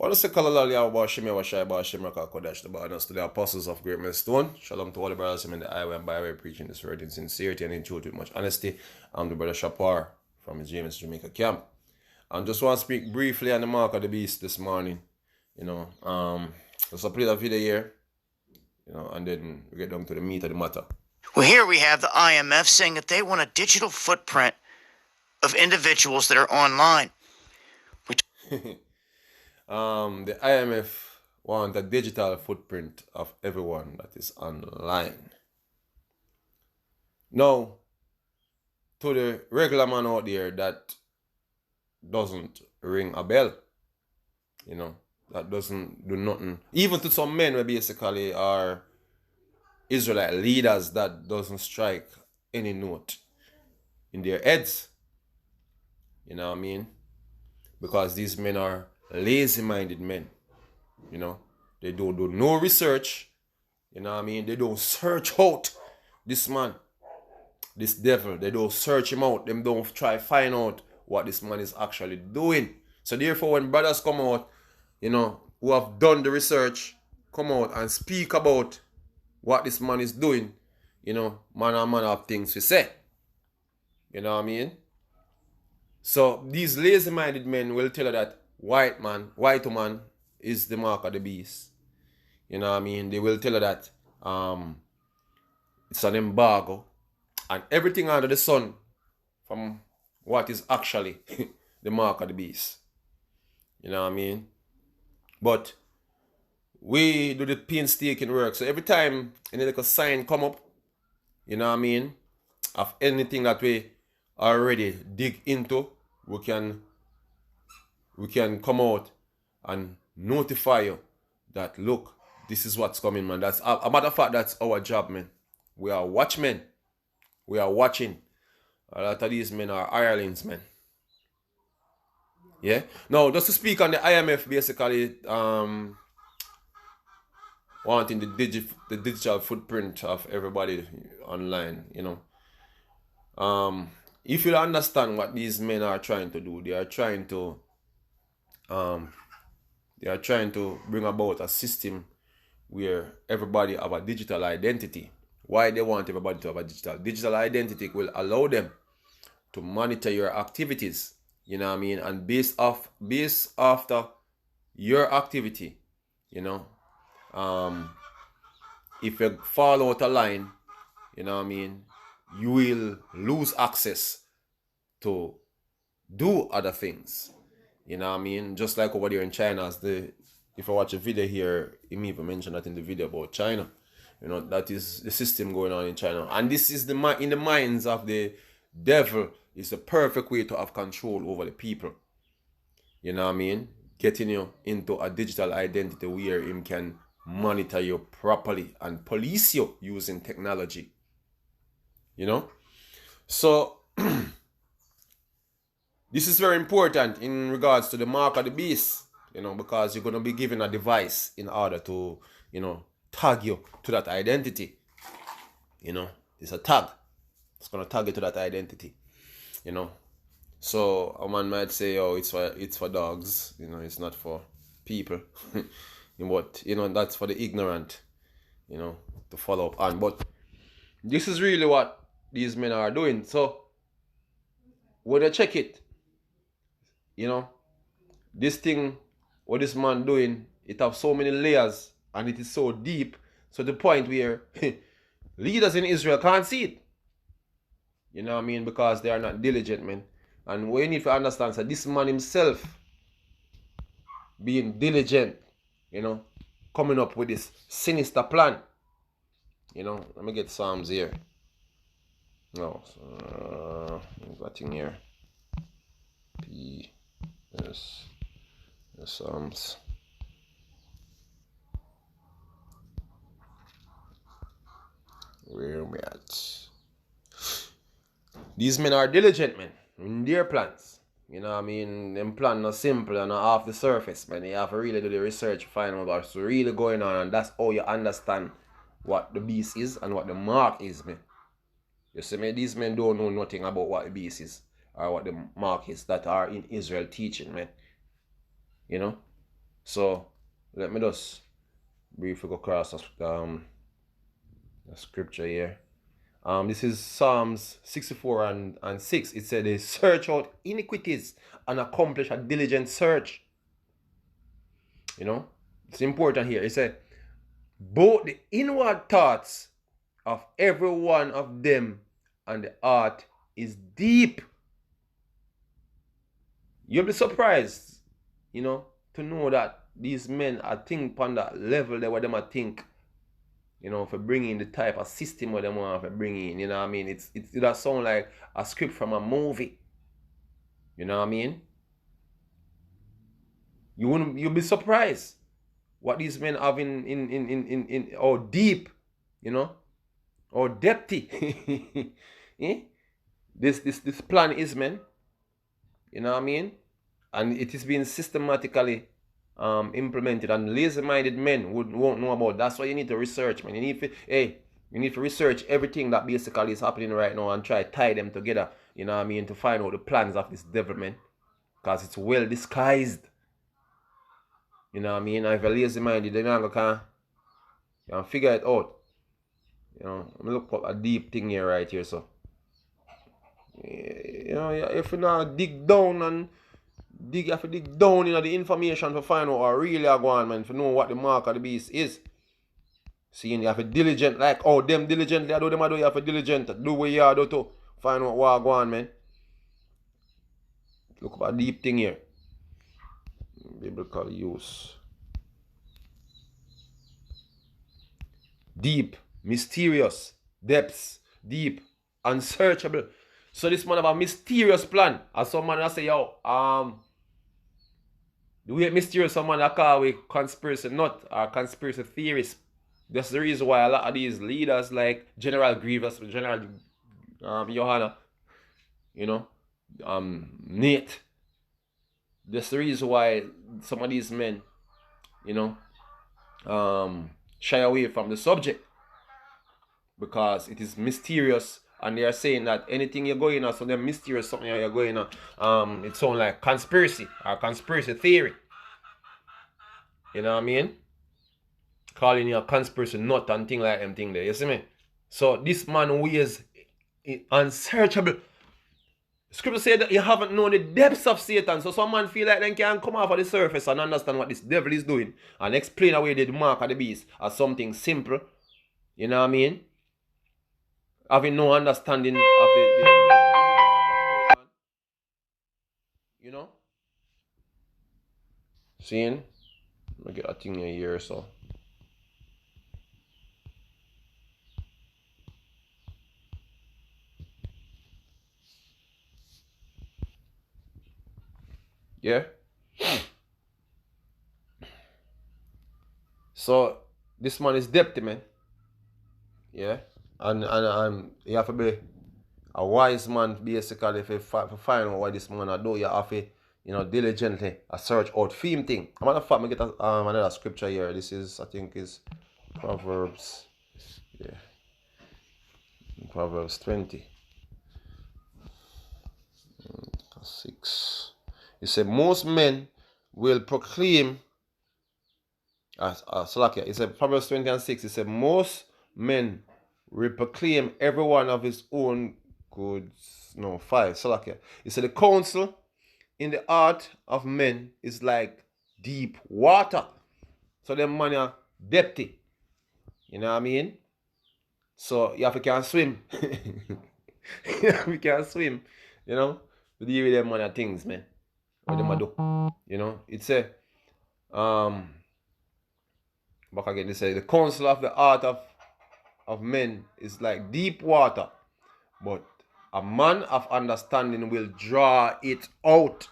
What is the color lali about Shimmy Washai Bashim Kodash the Barnas to the apostles of Great Millstone? Shalom to all the brothers in the highway and byway preaching this word in sincerity and in truth with much honesty. I'm the brother Shapar from his James Jamaica camp. And just want to speak briefly on the mark of the beast this morning. Just a play the video here, and then we get down to the meat of the matter. Well, here we have the IMF saying that they want a digital footprint of individuals that are online. The IMF want a digital footprint of everyone that is online. Now, to the regular man out there that doesn't ring a bell, that doesn't do nothing. Even to some men who basically are Israelite leaders that doesn't strike any note in their heads. You know what I mean? Because these men are lazy-minded men. They don't do no research. You know what I mean? They don't search out this man, this devil. They don't search him out. They don't try find out what this man is actually doing. So therefore, when brothers come out, who have done the research, come out and speak about what this man is doing, man and man have things to say. You know what I mean? So these lazy-minded men will tell you that white man is the mark of the beast. You know what I mean? They will tell you that it's an embargo and everything under the sun from what is actually the mark of the beast. You know what I mean? But we do the painstaking work. So every time any little sign come up, you know what I mean, of anything that we already dig into, we can come out and notify you that, look, this is what's coming, man. That's a matter of fact, that's our job, man. We are watchmen. We are watching. A lot of these men are hirelings, man. Yeah. Now, just to speak on the IMF, basically, wanting the digital footprint of everybody online, if you understand what these men are trying to do, they are trying to bring about a system where everybody have a digital identity. Why they want everybody to have a digital identity will allow them to monitor your activities, you know what I mean, and based after your activity, if you fall out of line, you know what I mean, you will lose access to do other things. You know what I mean? Just like over there in China, if I watch a video here, he even mentioned that in the video about China. That is the system going on in China. And this is in the minds of the devil, is the perfect way to have control over the people. You know what I mean? Getting you into a digital identity where him can monitor you properly and police you using technology. So this is very important in regards to the mark of the beast, because you're going to be given a device in order to, tag you to that identity. It's a tag. It's going to tag you to that identity, So a man might say, oh, it's for dogs, it's not for people. But, that's for the ignorant, to follow up on. But this is really what these men are doing. So when you check it, this thing, what this man doing, it have so many layers and it is so deep, so the point where leaders in Israel can't see it. You know what I mean? Because they are not diligent, man. And we need to understand that this man himself being diligent, coming up with this sinister plan. Let me get Psalms here. No, nothing here. Yes, the Psalms. Where am I at? These men are diligent, men, in their plans. You know what I mean? Them plan not simple and not off the surface, man. You have to really do the research, find out what's really going on, and that's how you understand what the beast is and what the mark is, man. You see, man, these men don't know nothing about what the beast is or what the mark is that are in Israel teaching, man. So let me just briefly go across the scripture here. This is Psalms 64 and 6. It said, they search out iniquities and accomplish a diligent search. You know, it's important here. It said, both the inward thoughts of every one of them and the heart is deep. You'll be surprised, you know, to know that these men are think on that level there where them are think, you know, for bringing the type of system where they want to bring in, you know what I mean? It that sound like a script from a movie. You know what I mean? You'll be surprised what these men have in or deep, you know, or depthy. eh? This plan is, man. You know what I mean? And it is being systematically implemented, and lazy-minded men won't know about. That's why you need to research, man. You need to research everything that basically is happening right now and try to tie them together. You know what I mean? To find out the plans of this devil, man, because it's well disguised. You know what I mean? And if you're lazy-minded, then you can figure it out. You know, I'm look up a deep thing here right here, so. You know, if you not dig down and you have to dig down into the information to find out what really are going on, man, to know what the mark of the beast is. See, you have to diligent, like, oh, them diligently, I do them, I do, you have to diligent, do what you are do to find out what going on, man. Look up a deep thing here. Biblical use. Deep, mysterious, depths, deep, unsearchable. So this man have a mysterious plan. As some man say, yo, the way mysterious someone that call with conspiracy nut or conspiracy theorists. That's the reason why a lot of these leaders like General Grievous, General Johanna, you know, Nate. That's the reason why some of these men, you know, shy away from the subject, because it is mysterious, and they are saying that anything you're going on, so they're mysterious something you're going on, it sounds like conspiracy or conspiracy theory. You know what I mean? Calling you a conspiracy nut and thing like them thing there. You see me? So this man who is unsearchable. Scripture say that you haven't known the depths of Satan. So some man feel like they can come off of the surface and understand what this devil is doing and explain away the mark of the beast as something simple. You know what I mean? Having no understanding of what's going on. You know? Seeing? Let me get a thing here so. Yeah? So this man is depthy, man. Yeah? And you have to be a wise man basically if you find out what this man do. You have to, you know, diligently search out theme thing. As a matter of fact, I get another scripture here. This is, I think, is Proverbs. Yeah. Proverbs 20. 6. It said, most men will proclaim, it said, Proverbs 20 and 6, it said, most men will proclaim every one of his own goods. No, 5, it said, the counsel in the heart of men is like deep water. So them man are depthy. You know what I mean? So you have to can swim. We can swim, you know? To deal with them man of things, man. What them do. You know? It's a back again, they say the counsel of the heart of men is like deep water, but a man of understanding will draw it out.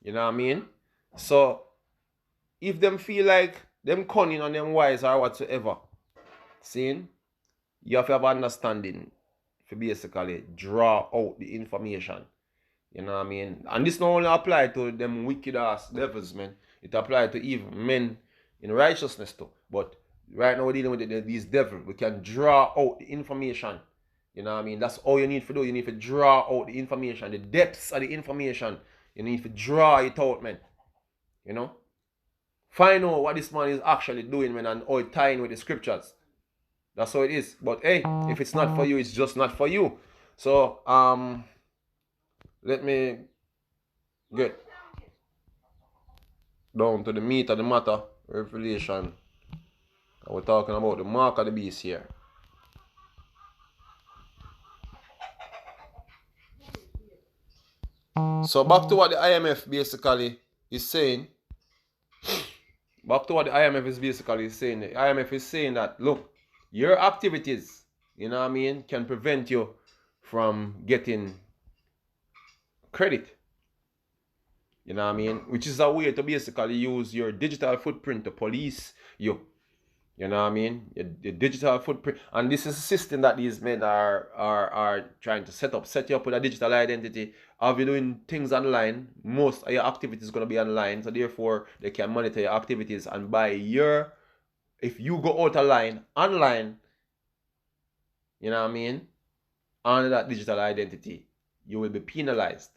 You know what I mean? So if them feel like them cunning and them wise or whatsoever, seeing, you have to have understanding to basically draw out the information. You know what I mean? And this not only apply to them wicked ass devils, man. It apply to even men in righteousness too. But right now we're dealing with these devils. We can draw out the information. You know what I mean? That's all you need to do. You need to draw out the information, the depths of the information. You need to draw it out, man. You know? Find out what this man is actually doing, man, and how it tying with the scriptures. That's how it is. But hey, if it's not for you, it's just not for you. So let me get down to the meat of the matter. Revelation. We're talking about the mark of the beast here. So back to what the IMF basically is saying. Back to what the IMF is basically saying. The IMF is saying that, look, your activities, you know what I mean, can prevent you from getting credit. You know what I mean? Which is a way to basically use your digital footprint to police you. You know what I mean? Your digital footprint. And this is a system that these men are trying to set you up with a digital identity. If you're doing things online, most of your activities going to be online. So therefore, they can monitor your activities. And if you go out of line, online, you know what I mean? Under that digital identity, you will be penalized.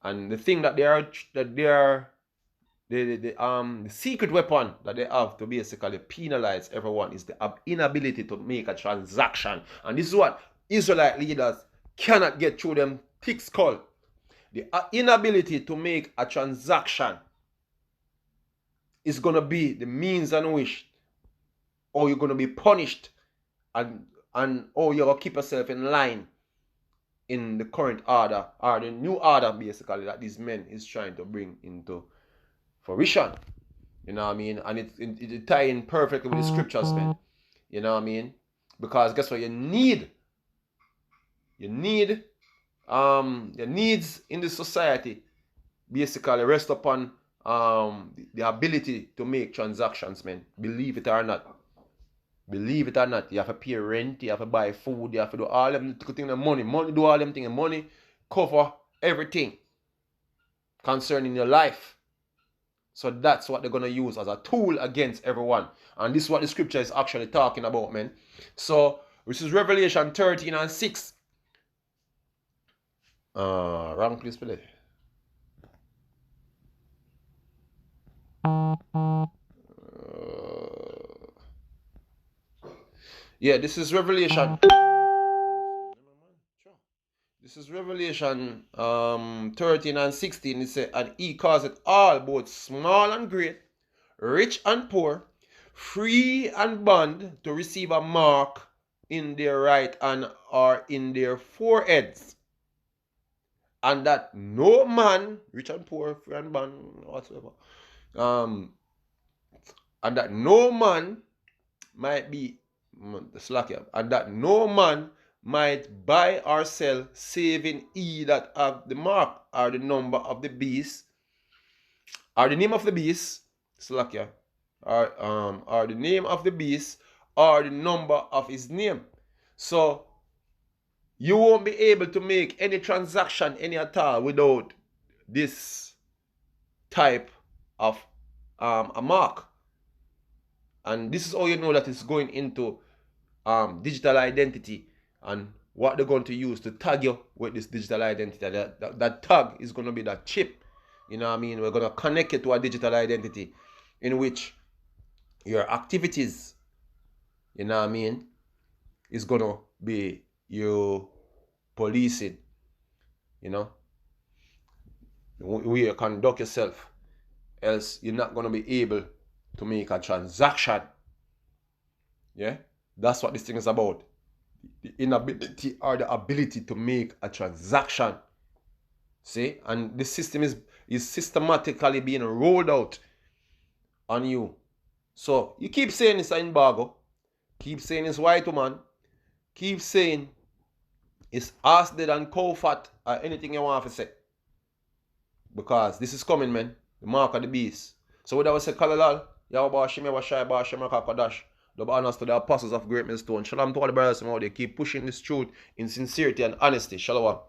And the thing that the secret weapon that they have to basically penalize everyone is the inability to make a transaction. And this is what Israelite leaders cannot get through them thick skull. The inability to make a transaction is going to be the means and which or you're going to be punished and or you're going to keep yourself in line in the current order or the new order basically that these men is trying to bring into fruition. You know what I mean? And it tie in perfectly with the scriptures, man. You know what I mean? Because guess what? Your needs in the society basically rest upon the ability to make transactions, man. Believe it or not. Believe it or not, you have to pay rent, you have to buy food, you have to do all them things, money do all them things, money cover everything concerning your life. So that's what they're going to use as a tool against everyone. And this is what the scripture is actually talking about, man. So, which is Revelation 13 and 6. Wrong place, play. Yeah, this is Revelation. This is Revelation 13 and 16. It says, and he causeth all, both small and great, rich and poor, free and bond, to receive a mark in their right hand or in their foreheads. And that no man, rich and poor, free and bond, whatsoever, and that no man might be slack, and that no man might buy or sell, saving he that have the mark or the number of the beast, or the name of the beast, slack, or the name of the beast, or the number of his name. So you won't be able to make any transaction any at all without this type of a mark. And this is how you know that it's going into digital identity and what they're going to use to tag you with this digital identity. That tag is going to be that chip. You know what I mean? We're going to connect it to a digital identity in which your activities, you know what I mean, is going to be you policing, you know, the way you conduct yourself. Else you're not going to be able to make a transaction. Yeah, that's what this thing is about. The inability or the ability to make a transaction. See, and this system is systematically being rolled out on you. So you keep saying it's an embargo, keep saying it's white woman, keep saying it's ass dead and cow fat, or anything you want to say. Because this is coming, man. The mark of the beast. So what I was say, Kalalal, Yahweh Shemeh Washai Bashemah Kakadash. The honors to the apostles of Great Millstone. Shalom to all the brothers and all they keep pushing this truth in sincerity and honesty. Shalom.